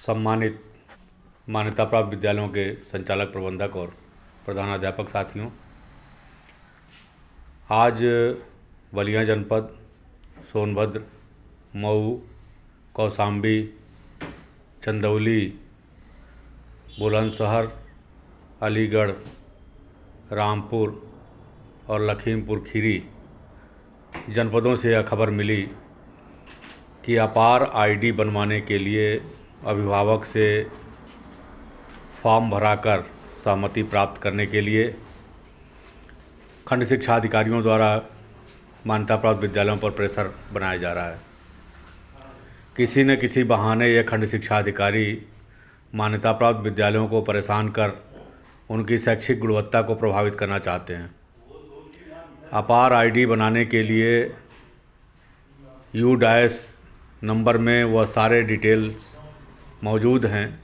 सम्मानित मान्यता प्राप्त विद्यालयों के संचालक, प्रबंधक और प्रधानाध्यापक साथियों, आज बलिया जनपद, सोनभद्र, मऊ, कौशाम्बी, चंदौली, बुलंदशहर, अलीगढ़, रामपुर और लखीमपुर खीरी जनपदों से यह खबर मिली कि अपार आईडी बनवाने के लिए अभिभावक से फॉर्म भराकर सहमति प्राप्त करने के लिए खंड शिक्षा अधिकारियों द्वारा मान्यता प्राप्त विद्यालयों पर प्रेशर बनाया जा रहा है। किसी न किसी बहाने ये खंड शिक्षा अधिकारी मान्यता प्राप्त विद्यालयों को परेशान कर उनकी शैक्षिक गुणवत्ता को प्रभावित करना चाहते हैं। अपार आईडी बनाने के लिए U-डैश नंबर में वह सारे डिटेल्स मौजूद हैं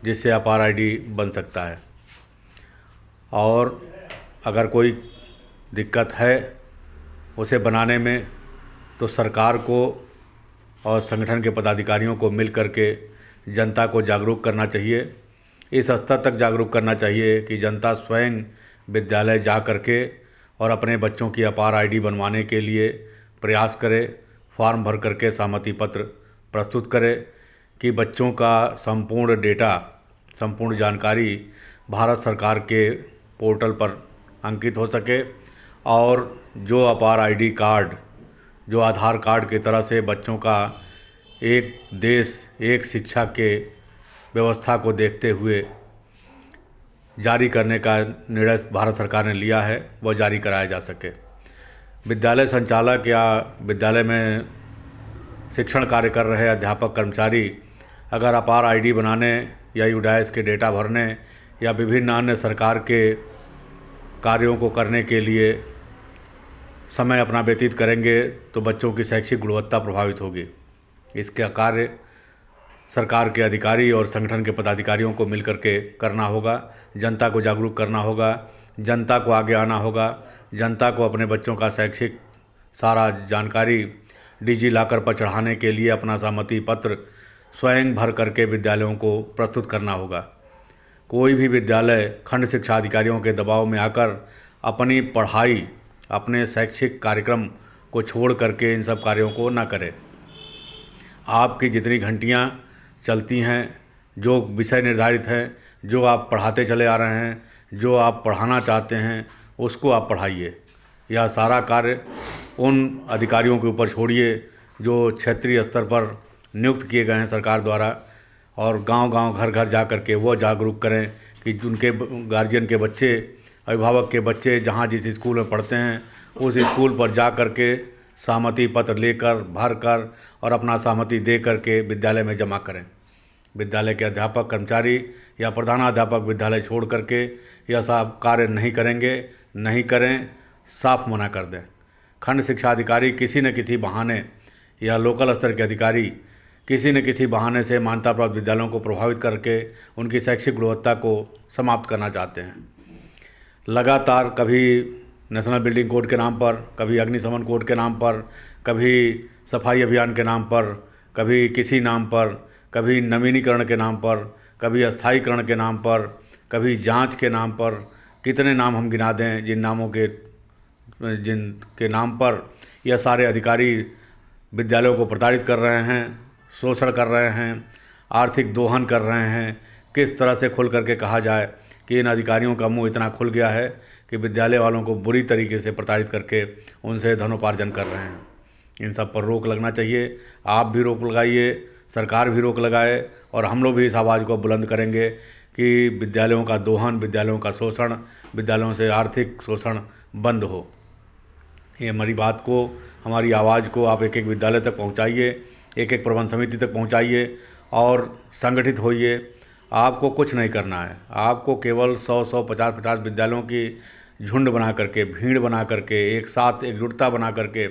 जिससे अपार आईडी बन सकता है, और अगर कोई दिक्कत है उसे बनाने में तो सरकार को और संगठन के पदाधिकारियों को मिल करके जनता को जागरूक करना चाहिए। इस स्तर तक जागरूक करना चाहिए कि जनता स्वयं विद्यालय जा करके और अपने बच्चों की अपार आईडी बनवाने के लिए प्रयास करे, फॉर्म भर करके सहमति पत्र प्रस्तुत करे कि बच्चों का संपूर्ण डेटा, संपूर्ण जानकारी भारत सरकार के पोर्टल पर अंकित हो सके, और जो अपार आईडी कार्ड, जो आधार कार्ड की तरह से बच्चों का एक देश एक शिक्षा के व्यवस्था को देखते हुए जारी करने का निर्णय भारत सरकार ने लिया है, वह जारी कराया जा सके। विद्यालय संचालक या विद्यालय में शिक्षण कार्य कर रहे अध्यापक कर्मचारी अगर अपार आईडी बनाने या U-डैश के डेटा भरने या विभिन्न अन्य सरकार के कार्यों को करने के लिए समय अपना व्यतीत करेंगे तो बच्चों की शैक्षिक गुणवत्ता प्रभावित होगी। इसका कार्य सरकार के अधिकारी और संगठन के पदाधिकारियों को मिलकर के करना होगा। जनता को जागरूक करना होगा, जनता को आगे आना होगा, जनता को अपने बच्चों का शैक्षिक सारा जानकारी डिजी लॉकर पर चढ़ाने के लिए अपना सहमति पत्र स्वयं भर करके विद्यालयों को प्रस्तुत करना होगा। कोई भी विद्यालय खंड शिक्षा अधिकारियों के दबाव में आकर अपनी पढ़ाई, अपने शैक्षिक कार्यक्रम को छोड़ करके इन सब कार्यों को ना करे। आपकी जितनी घंटियां चलती हैं, जो विषय निर्धारित हैं, जो आप पढ़ाते चले आ रहे हैं, जो आप पढ़ाना चाहते हैं, उसको आप पढ़ाइए। यह सारा कार्य उन अधिकारियों के ऊपर छोड़िए जो क्षेत्रीय स्तर पर नियुक्त किए गए हैं सरकार द्वारा, और गांव-गांव, घर-घर जा कर के वो जागरूक करें कि उनके गार्जियन के बच्चे, अभिभावक के बच्चे जहां जिस स्कूल में पढ़ते हैं उस स्कूल पर जा कर के सहमति पत्र लेकर, भर कर और अपना सहमति दे करके विद्यालय में जमा करें। विद्यालय के अध्यापक, कर्मचारी या प्रधानाध्यापक विद्यालय छोड़ करके यह सब कार्य नहीं करेंगे, नहीं करें, साफ मना कर दें। खंड शिक्षा अधिकारी किसी न किसी बहाने या लोकल स्तर के अधिकारी किसी न किसी बहाने से मान्यता प्राप्त विद्यालयों को प्रभावित करके उनकी शैक्षिक गुणवत्ता को समाप्त करना चाहते हैं। लगातार कभी नेशनल बिल्डिंग कोड के नाम पर, कभी अग्निशमन कोड के नाम पर, कभी सफाई अभियान के नाम पर, कभी किसी नाम पर, कभी नवीनीकरण के नाम पर, कभी अस्थायीकरण के नाम पर, कभी जांच के नाम पर, कितने नाम हम गिना दें जिनके नाम पर यह सारे अधिकारी विद्यालयों को प्रताड़ित कर रहे हैं, शोषण कर रहे हैं, आर्थिक दोहन कर रहे हैं। किस तरह से खुल करके कहा जाए कि इन अधिकारियों का मुंह इतना खुल गया है कि विद्यालय वालों को बुरी तरीके से प्रताड़ित करके उनसे धनोपार्जन कर रहे हैं। इन सब पर रोक लगना चाहिए। आप भी रोक लगाइए, सरकार भी रोक लगाए, और हम लोग भी इस आवाज़ को बुलंद करेंगे कि विद्यालयों का दोहन, विद्यालयों का शोषण, विद्यालयों से आर्थिक शोषण बंद हो। ये हमारी बात को, हमारी आवाज़ को आप एक एक विद्यालय तक पहुंचाइए, एक एक प्रबंध समिति तक पहुंचाइए और संगठित होइए। आपको कुछ नहीं करना है, आपको केवल 100-100, 50-50 विद्यालयों की झुंड बना करके, भीड़ बना करके, एक साथ एकजुटता बना करके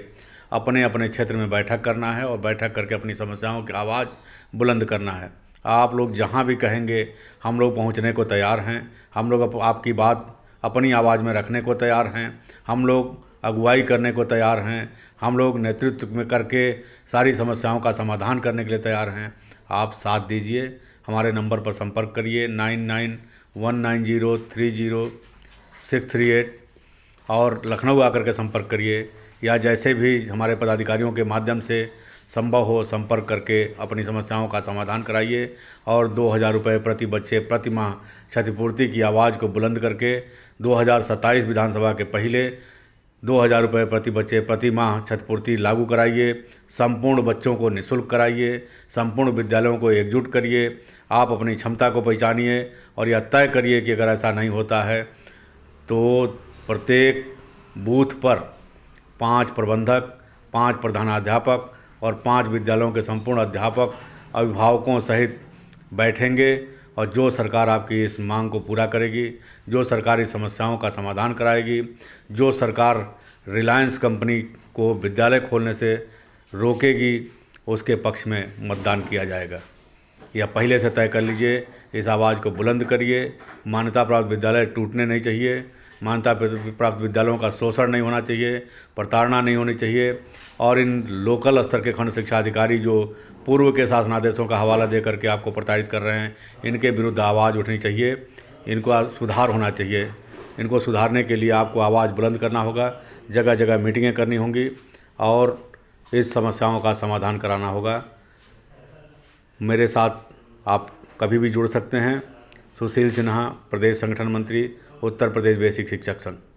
अपने अपने क्षेत्र में बैठक करना है और बैठक करके अपनी समस्याओं की आवाज़ बुलंद करना है। आप लोग जहाँ भी कहेंगे हम लोग पहुँचने को तैयार हैं। हम लोग आपकी बात अपनी आवाज़ में रखने को तैयार हैं। हम लोग अगुवाई करने को तैयार हैं। हम लोग नेतृत्व में करके सारी समस्याओं का समाधान करने के लिए तैयार हैं। आप साथ दीजिए। हमारे नंबर पर संपर्क करिए 9919030638 और लखनऊ आकर के संपर्क करिए, या जैसे भी हमारे पदाधिकारियों के माध्यम से संभव हो संपर्क करके अपनी समस्याओं का समाधान कराइए। और 2000 रुपये प्रति बच्चे प्रति माह क्षतिपूर्ति की आवाज़ को बुलंद करके 2027 विधानसभा के पहले 2000 रुपये प्रति बच्चे प्रति माह क्षतिपूर्ति लागू कराइए। संपूर्ण बच्चों को निःशुल्क कराइए। संपूर्ण विद्यालयों को एकजुट करिए। आप अपनी क्षमता को पहचानिए और यह तय करिए कि अगर ऐसा नहीं होता है तो प्रत्येक बूथ पर 5 प्रबंधक, 5 प्रधानाध्यापक और 5 विद्यालयों के संपूर्ण अध्यापक अभिभावकों सहित बैठेंगे और जो सरकार आपकी इस मांग को पूरा करेगी, जो सरकार इस समस्याओं का समाधान कराएगी, जो सरकार रिलायंस कंपनी को विद्यालय खोलने से रोकेगी, उसके पक्ष में मतदान किया जाएगा। यह पहले से तय कर लीजिए। इस आवाज़ को बुलंद करिए। मान्यता प्राप्त विद्यालय टूटने नहीं चाहिए। मान्यता प्राप्त विद्यालयों का शोषण नहीं होना चाहिए, प्रताड़ना नहीं होनी चाहिए। और इन लोकल स्तर के खंड शिक्षा अधिकारी जो पूर्व के शासनादेशों का हवाला दे करके आपको प्रताड़ित कर रहे हैं, इनके विरुद्ध आवाज़ उठनी चाहिए। इनको सुधार होना चाहिए। इनको सुधारने के लिए आपको आवाज़ बुलंद करना होगा, जगह जगह मीटिंगें करनी होंगी और इस समस्याओं का समाधान कराना होगा। मेरे साथ आप कभी भी जुड़ सकते हैं। सुशील सिन्हा, प्रदेश संगठन मंत्री, उत्तर प्रदेश बेसिक शिक्षक संघ।